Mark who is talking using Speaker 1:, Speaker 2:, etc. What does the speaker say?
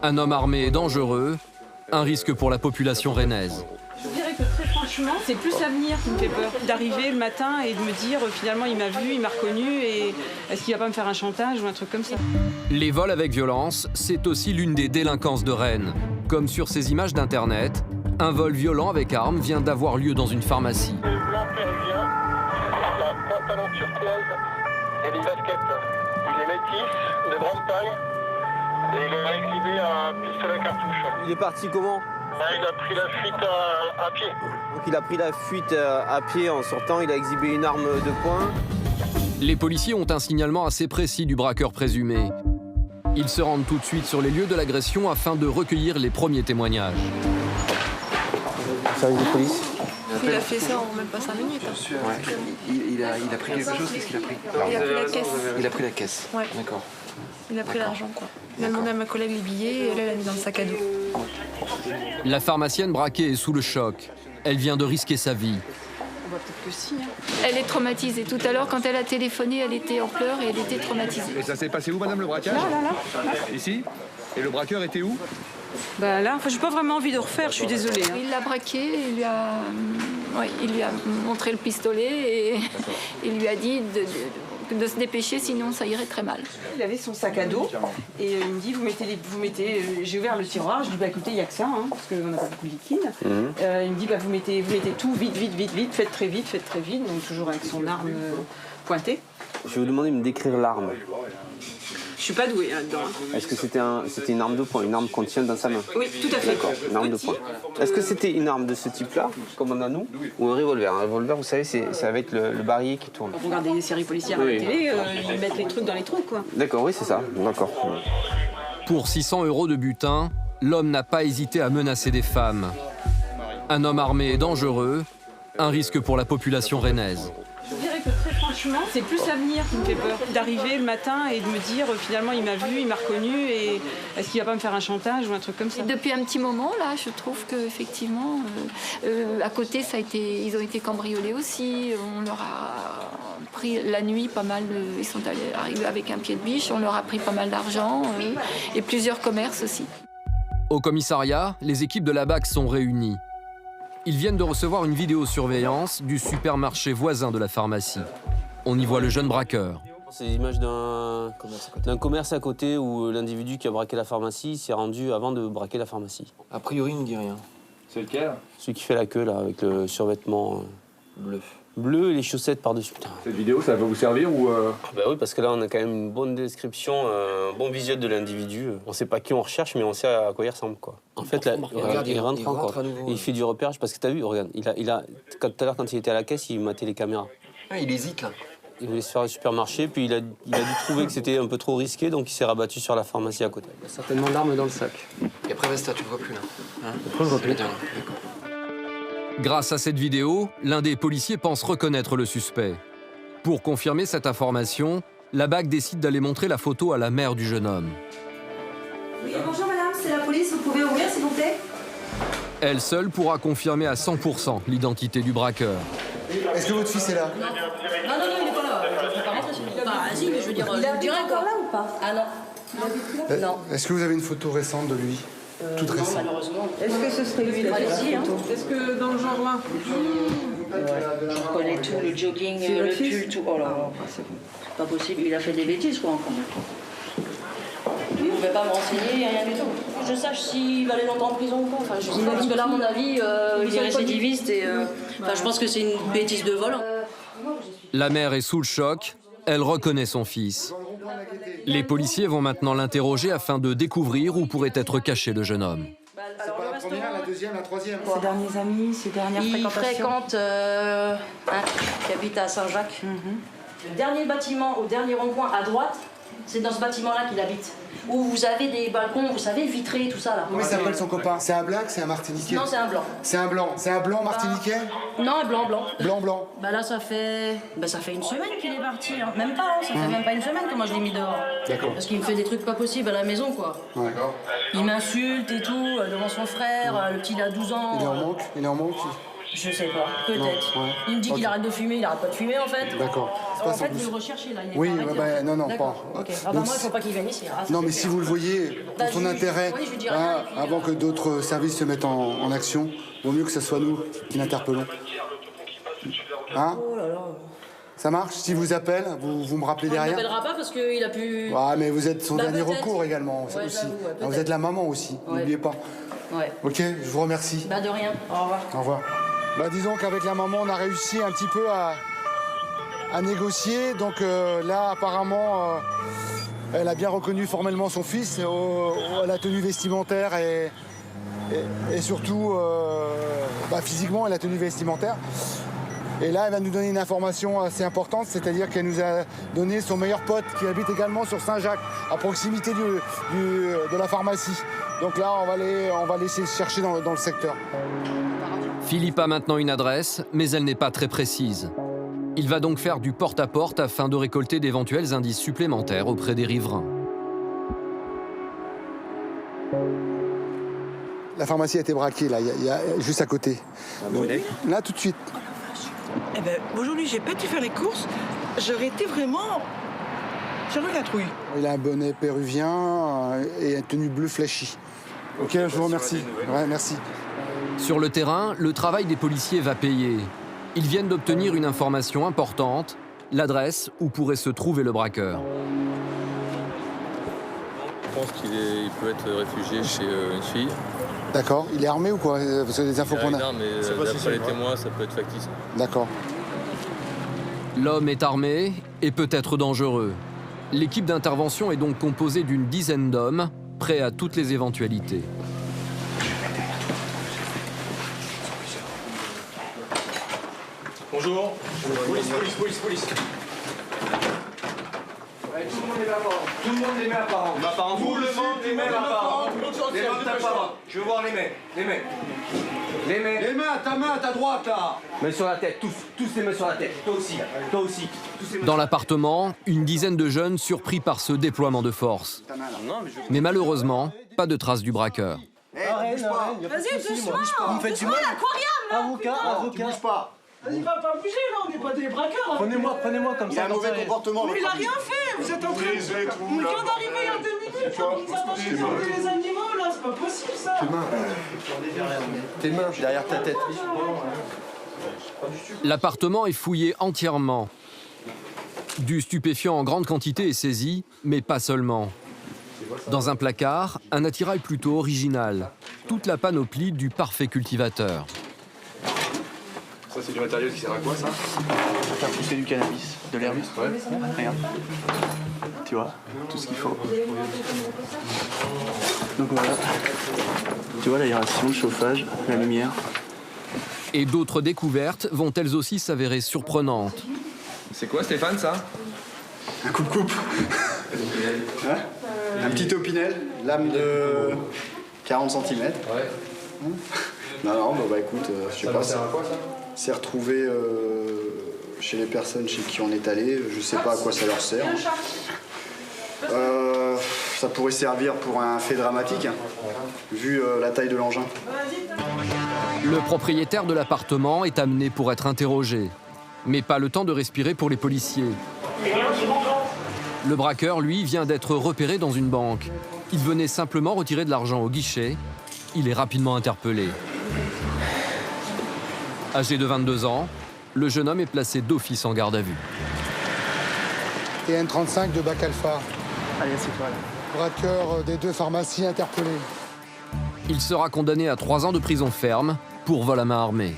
Speaker 1: Un homme armé et dangereux, un risque pour la population rennaise.
Speaker 2: Je dirais que très franchement, c'est plus l'avenir qui me fait peur. D'arriver le matin et de me dire finalement il m'a vu, il m'a reconnu et est-ce qu'il va pas me faire un chantage ou un truc comme ça.
Speaker 1: Les vols avec violence, c'est aussi l'une des délinquances de Rennes. Comme sur ces images d'internet, un vol violent avec arme vient d'avoir lieu dans une pharmacie.
Speaker 3: Le blanc péruvien, la pantalon turquoise et les baskets. Il est métis, de grande taille et il a exhibé un pistolet à cartouche.
Speaker 4: Il est parti comment?
Speaker 3: Il a pris la fuite à pied.
Speaker 4: Donc il a pris la fuite à pied en sortant, il a exhibé une arme de poing.
Speaker 1: Les policiers ont un signalement assez précis du braqueur présumé. Ils se rendent tout de suite sur les lieux de l'agression afin de recueillir les premiers témoignages.
Speaker 4: Service de police.
Speaker 5: Il a fait ça en même pas 5 minutes.
Speaker 6: Ouais. Il a pris quelque chose, qu'est-ce qu'il a pris?
Speaker 5: Il a pris la caisse.
Speaker 6: Il a pris la caisse.
Speaker 5: Ouais.
Speaker 6: D'accord.
Speaker 5: Il a pris l'argent, quoi. Il a demandé à ma collègue les billets et elle a mis dans le sac à dos.
Speaker 1: La pharmacienne braquée est sous le choc. Elle vient de risquer sa vie.
Speaker 2: On va peut-être que si.
Speaker 7: Elle est traumatisée. Tout à l'heure, quand elle a téléphoné, elle était en pleurs et elle était traumatisée.
Speaker 8: Et ça s'est passé où, madame, le braquage?
Speaker 2: Là.
Speaker 8: Ici? Et le braqueur était où?
Speaker 2: Bah là, j'ai pas vraiment envie de refaire, je suis désolée.
Speaker 7: Il l'a braqué, il lui a montré le pistolet et il lui a dit de se dépêcher, sinon ça irait très mal.
Speaker 2: Il avait son sac à dos et il me dit vous mettez. J'ai ouvert le tiroir, je dis bah écoutez il y a que ça parce qu'on n'a pas beaucoup de liquide. Il me dit bah vous mettez tout vite, faites très vite, donc toujours avec son arme pointée.
Speaker 4: Je vais vous demander de me décrire l'arme.
Speaker 2: Je suis pas douée là-dedans.
Speaker 4: Est-ce que c'était une arme de poing, une arme qu'on tient dans sa main?
Speaker 2: Oui, tout à fait.
Speaker 4: D'accord, une arme de poing. Est-ce que c'était une arme de ce type-là, comme on a nous, ou un revolver? Un revolver, vous savez, ça va être le barillet qui tourne.
Speaker 2: Quand on regarde des séries policières à la télé, ils mettent les trucs dans les trous, quoi.
Speaker 4: D'accord, oui, c'est ça. D'accord.
Speaker 1: Pour 600 € de butin, l'homme n'a pas hésité à menacer des femmes. Un homme armé et dangereux, un risque pour la population rennaise.
Speaker 2: Je dirais que très franchement, c'est plus l'avenir qui me fait peur. D'arriver le matin et de me dire finalement il m'a vu, il m'a reconnu et est-ce qu'il va pas me faire un chantage ou un truc comme ça.
Speaker 7: Et depuis un petit moment, là, je trouve qu'effectivement, à côté, ils ont été cambriolés aussi. On leur a pris la nuit pas mal, ils sont arrivés avec un pied de biche, on leur a pris pas mal d'argent et plusieurs commerces aussi.
Speaker 1: Au commissariat, les équipes de la BAC sont réunies. Ils viennent de recevoir une vidéosurveillance du supermarché voisin de la pharmacie. On y voit le jeune braqueur.
Speaker 4: C'est l'image d'un commerce à côté où l'individu qui a braqué la pharmacie s'est rendu avant de braquer la pharmacie.
Speaker 6: A priori, il ne me dit rien.
Speaker 8: C'est lequel?
Speaker 4: Celui qui fait la queue, là, avec le survêtement
Speaker 6: Bleu.
Speaker 4: bleu et les chaussettes par-dessus.
Speaker 8: Cette vidéo, ça va vous servir ou
Speaker 4: Bah oui, parce que là, on a quand même une bonne description, un bon visuel de l'individu. On sait pas qui on recherche, mais on sait à quoi il ressemble, quoi. En fait, là,
Speaker 6: regarde,
Speaker 4: il rentre encore.
Speaker 6: à nouveau.
Speaker 4: Et il fait du repérage, parce que t'as vu, regarde, tout à l'heure, quand il était à la caisse, il matait les caméras.
Speaker 6: Ah, il hésite, là.
Speaker 4: Il voulait se faire le supermarché, puis il a dû trouver que c'était un peu trop risqué, donc il s'est rabattu sur la pharmacie à côté.
Speaker 6: Il y a certainement l'arme dans le sac. Et après, Vesta, tu le vois plus, là. Après, je vois plus. D'accord.
Speaker 1: Grâce à cette vidéo, l'un des policiers pense reconnaître le suspect. Pour confirmer cette information, la BAC décide d'aller montrer la photo à la mère du jeune homme.
Speaker 9: Oui, bonjour madame, c'est la police, vous pouvez ouvrir s'il vous plaît?
Speaker 1: Elle seule pourra confirmer à 100% l'identité du braqueur.
Speaker 10: Est-ce que votre fils est là?
Speaker 9: Non, il est pas là, je peux pas rentrer chez lui. Bah, si, mais je veux dire, il habite encore là ou pas? Ah non. Non.
Speaker 10: Est-ce que vous avez une photo récente de lui? Toute récente.
Speaker 9: Malheureusement.
Speaker 2: Est-ce que ce serait lui la photo? Est-ce que dans le genre là?
Speaker 9: Je reconnais tout, le jogging, le pull, tout. Oh là là, c'est pas possible, il a fait des bêtises quoi encore. Il ne pouvait pas me renseigner, rien du tout. Je sache s'il va aller longtemps en prison ou pas. Enfin, je sais pas, parce que là, à mon avis, il est récidiviste et je pense que c'est une bêtise de vol.
Speaker 1: La mère est sous le choc, elle reconnaît son fils. Les policiers vont maintenant l'interroger afin de découvrir où pourrait être caché le jeune homme.
Speaker 10: C'est pas la première, la deuxième, la troisième.
Speaker 2: Ses derniers amis, ses dernières
Speaker 9: Il
Speaker 2: fréquentations.
Speaker 9: fréquente qui habite à Saint-Jacques. Le dernier bâtiment au dernier rond-point à droite, c'est dans ce bâtiment-là qu'il habite. Où vous avez des balcons, vous savez, vitrés, tout ça là.
Speaker 10: Comment il s'appelle son copain? C'est un black, c'est un martiniquais?
Speaker 9: Non, c'est un blanc.
Speaker 10: C'est un blanc. C'est un blanc martiniquais?
Speaker 9: Non, un blanc.
Speaker 10: Blanc.
Speaker 9: Bah là, ça fait une semaine qu'il est parti. Hein. Même pas, hein. Ça fait même pas une semaine que moi je l'ai mis dehors.
Speaker 10: D'accord.
Speaker 9: Parce qu'il me fait des trucs pas possibles à la maison, quoi.
Speaker 10: D'accord.
Speaker 9: Il m'insulte et tout, devant son frère, le petit il a 12 ans.
Speaker 10: Il est en manque?
Speaker 9: Je sais pas, peut-être.
Speaker 10: Non, ouais.
Speaker 9: Il me dit qu'il arrête de fumer, il arrête pas de fumer en fait.
Speaker 10: D'accord.
Speaker 9: En fait, vous le recherchez là, il est
Speaker 10: Oui,
Speaker 9: pas arrêté,
Speaker 10: bah,
Speaker 9: en fait.
Speaker 10: non, non,
Speaker 9: D'accord,
Speaker 10: pas.
Speaker 9: ok. Ah bah
Speaker 10: Donc,
Speaker 9: moi, il faut pas qu'il vienne ici. hein.
Speaker 10: Non, mais si vous le voyez,
Speaker 9: Bah,
Speaker 10: pour son
Speaker 9: je-
Speaker 10: intérêt,
Speaker 9: oui, je lui dis rien, et puis,
Speaker 10: avant que d'autres services se mettent en action, vaut mieux que ce soit nous qui l'interpellons. Hein?
Speaker 9: Oh là là.
Speaker 10: Ça marche? Si vous appelle, vous me rappelez
Speaker 9: Il
Speaker 10: derrière?
Speaker 9: m'appellera pas parce qu'il a pu...
Speaker 10: Ah, mais vous êtes son
Speaker 9: Bah,
Speaker 10: dernier
Speaker 9: peut-être.
Speaker 10: recours également
Speaker 9: Ouais,
Speaker 10: aussi.
Speaker 9: j'avoue, ouais,
Speaker 10: Ah, vous
Speaker 9: peut-être.
Speaker 10: êtes la maman aussi,
Speaker 9: Ouais.
Speaker 10: n'oubliez pas.
Speaker 9: Ouais.
Speaker 10: Ok, je vous remercie.
Speaker 9: Bah de rien, au revoir.
Speaker 10: Au revoir. Bah, disons qu'avec la maman, on a réussi un petit peu à négocier. Donc là, apparemment, elle a bien reconnu formellement son fils à la tenue vestimentaire et surtout physiquement à la tenue vestimentaire. Et là, elle va nous donner une information assez importante, c'est-à-dire qu'elle nous a donné son meilleur pote qui habite également sur Saint-Jacques, à proximité de la pharmacie. Donc là, on va laisser chercher dans le secteur.
Speaker 1: Philippe a maintenant une adresse, mais elle n'est pas très précise. Il va donc faire du porte-à-porte afin de récolter d'éventuels indices supplémentaires auprès des riverains.
Speaker 10: La pharmacie a été braquée, là, il y a juste à côté. Donc, là, tout de suite.
Speaker 11: Eh ben, aujourd'hui, j'ai pas dû faire les courses. J'aurais été vraiment... J'aurais la trouille.
Speaker 10: Il a un bonnet péruvien et une tenue bleue flashy. Ok, je vous remercie. Ouais, merci.
Speaker 1: Sur le terrain, le travail des policiers va payer. Ils viennent d'obtenir une information importante, l'adresse où pourrait se trouver le braqueur.
Speaker 12: Je pense qu'il peut être réfugié chez une fille.
Speaker 10: D'accord. Il est armé ou quoi? Parce que les infos qu'on a.
Speaker 12: Non, mais d'après les témoins, ça peut être factice.
Speaker 10: D'accord.
Speaker 1: L'homme est armé et peut être dangereux. L'équipe d'intervention est donc composée d'une dizaine d'hommes, prêts à toutes les éventualités.
Speaker 8: Bonjour. Police. Ouais, tout le monde les met à part. Tout le monde les met à part. Tout le monde les met à part. Les mains à part. Je veux voir les mains. Les mains. Les mains, ta main à ta droite là.
Speaker 4: Mains sur la tête, tous les mains sur la tête. Toi aussi, toi aussi.
Speaker 1: Dans l'appartement, une dizaine de jeunes surpris par ce déploiement de force. Mais malheureusement, pas de traces du braqueur.
Speaker 11: Vas-y, doucement.
Speaker 8: Vous me faites du mal.
Speaker 11: Avocat.
Speaker 8: Bouge pas.
Speaker 11: Vas-y, va pas bouger là, on n'est pas des braqueurs.
Speaker 8: Prenez-moi comme ça. Il a un mauvais comportement.
Speaker 11: Mais il a rien fait. Vous êtes en train de... On vient d'arriver il y a 2 minutes. Vous attendez de sauver les animaux là, c'est pas possible ça.
Speaker 8: Tes mains derrière ta tête.
Speaker 1: L'appartement est fouillé entièrement. Du stupéfiant en grande quantité est saisi, mais pas seulement. Dans un placard, un attirail plutôt original. Toute la panoplie du parfait cultivateur.
Speaker 8: Ça, c'est du matériel qui sert à quoi, ça?
Speaker 13: Faire pousser du cannabis, de l'herbe. Ouais. Regarde. Tu vois, tout ce qu'il faut. Donc voilà. Tu vois l'aération, le chauffage, la lumière.
Speaker 1: Et d'autres découvertes vont elles aussi s'avérer surprenantes.
Speaker 8: C'est quoi, Stéphane, ça?
Speaker 13: Un coupe-coupe. Hein? Un petit opinel, lame de 40 cm. Ouais. Non, bah écoute, je sais pas. Ça sert à quoi, ça? C'est retrouvé chez les personnes chez qui on est allé. Je sais pas à quoi ça leur sert. Ça pourrait servir pour un fait dramatique, hein, vu la taille de l'engin.
Speaker 1: Le propriétaire de l'appartement est amené pour être interrogé. Mais pas le temps de respirer pour les policiers. Le braqueur, lui, vient d'être repéré dans une banque. Il venait simplement retirer de l'argent au guichet. Il est rapidement interpellé. Âgé de 22 ans, le jeune homme est placé d'office en garde à vue.
Speaker 10: TN35 de Bac Alpha.
Speaker 13: Allez, c'est toi là.
Speaker 10: Braqueur des 2 pharmacies interpellées.
Speaker 1: Il sera condamné à 3 ans de prison ferme pour vol à main armée.